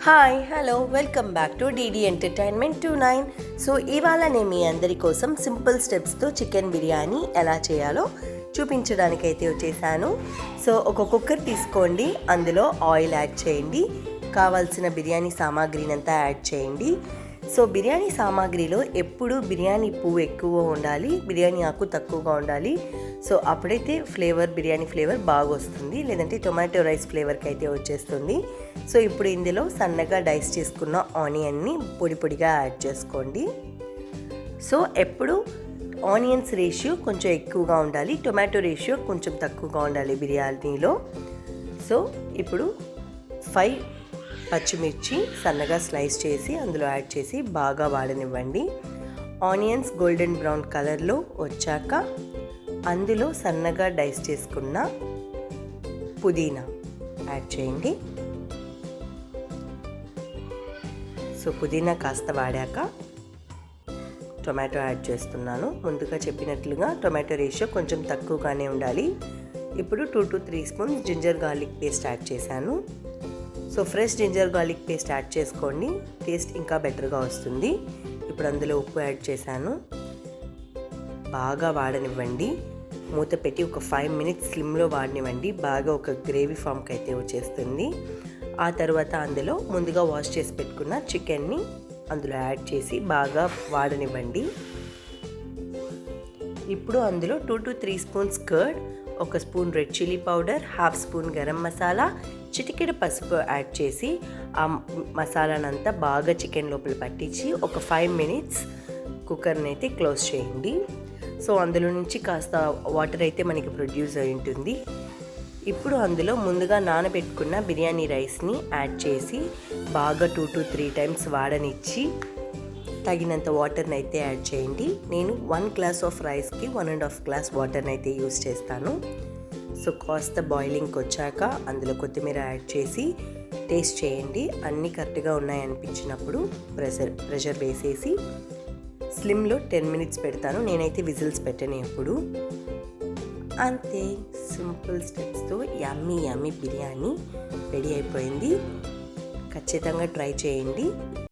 Hi hello welcome back to DD entertainment 29. So ఇవాళ నేను మీ అందరి కోసం సింపుల్ స్టెప్స్తో చికెన్ బిర్యానీ ఎలా చేయాలో చూపించడానికైతే వచ్చేసాను. సో ఒక కుక్కర్ తీసుకోండి, అందులో ఆయిల్ యాడ్ చేయండి, కావాల్సిన బిర్యానీ సామాగ్రినంతా యాడ్ చేయండి. సో బిర్యానీ సామాగ్రిలో ఎప్పుడు బిర్యానీ పువ్వు ఎక్కువ ఉండాలి, బిర్యానీ ఆకు తక్కువగా ఉండాలి. సో అప్పుడైతే బిర్యానీ ఫ్లేవర్ బాగా వస్తుంది, లేదంటే టొమాటో రైస్ ఫ్లేవర్కి అయితే వచ్చేస్తుంది. సో ఇప్పుడు ఇందులో సన్నగా డైస్ చేసుకున్న ఆనియన్ని పొడి పొడిగా యాడ్ చేసుకోండి. సో ఎప్పుడు ఆనియన్స్ రేషియో కొంచెం ఎక్కువగా ఉండాలి, టొమాటో రేషియో కొంచెం తక్కువగా ఉండాలి బిర్యానీలో. సో ఇప్పుడు 5 పచ్చిమిర్చి సన్నగా స్లైస్ చేసి అందులో యాడ్ చేసి బాగా వాడనివ్వండి. ఆనియన్స్ గోల్డెన్ బ్రౌన్ కలర్లో వచ్చాక అందులో సన్నగా డైస్ చేసుకున్న పుదీనా యాడ్ చేయండి. సో పుదీనా కాస్త వాడాక టొమాటో యాడ్ చేస్తున్నాను. ముందుగా చెప్పినట్లుగా టొమాటో రేషియో కొంచెం తక్కువగానే ఉండాలి. ఇప్పుడు 2 to 3 spoons ginger garlic paste add చేశాను. So fresh ginger garlic paste add చేసుకోండి, టేస్ట్ ఇంకా బెటర్గా వస్తుంది. ఇప్పుడు అందులో ఉప్పు యాడ్ చేశాను, బాగా వాడనివ్వండి. మూత పెట్టి ఒక 5 minutes స్లిమ్లో వాడనివ్వండి. బాగా ఒక గ్రేవీ ఫామ్కి అయితే వచ్చేస్తుంది. ఆ తర్వాత అందులో ముందుగా వాష్ చేసి పెట్టుకున్న చికెన్ని అందులో యాడ్ చేసి బాగా వాడనివ్వండి. ఇప్పుడు అందులో 2 to 3 spoons curd, 1 spoon red chilli powder, 1/2 spoon garam masala, చిటికెడు పసుపు యాడ్ చేసి ఆ మసాలానంతా బాగా చికెన్ లోపల పట్టించి ఒక 5 minutes కుక్కర్ని అయితే క్లోజ్ చేయండి. సో అందులో నుంచి కాస్త వాటర్ అయితే మనకి ప్రొడ్యూస్ అయి ఉంటుంది. ఇప్పుడు అందులో ముందుగా నానబెట్టుకున్న బిర్యానీ రైస్ని యాడ్ చేసి బాగా 2 to 3 times వాడనిచ్చి తగినంత వాటర్ని అయితే యాడ్ చేయండి. నేను 1 glass ఆఫ్ రైస్కి 1.5 glass వాటర్ని అయితే యూస్ చేస్తాను. సో కాస్త బాయిలింగ్కి వచ్చాక అందులో కొత్తిమీర యాడ్ చేసి టేస్ట్ చేయండి. అన్నీ కరెక్ట్గా ఉన్నాయనిపించినప్పుడు ప్రెషర్ వేసేసి స్లిమ్లో 10 minutes పెడతాను. నేనైతే విజిల్స్ పెట్టను ఎప్పుడు. అంతే, సింపుల్ స్టెప్స్తో యమ్మీ బిర్యానీ రెడీ అయిపోయింది. ఖచ్చితంగా ట్రై చేయండి.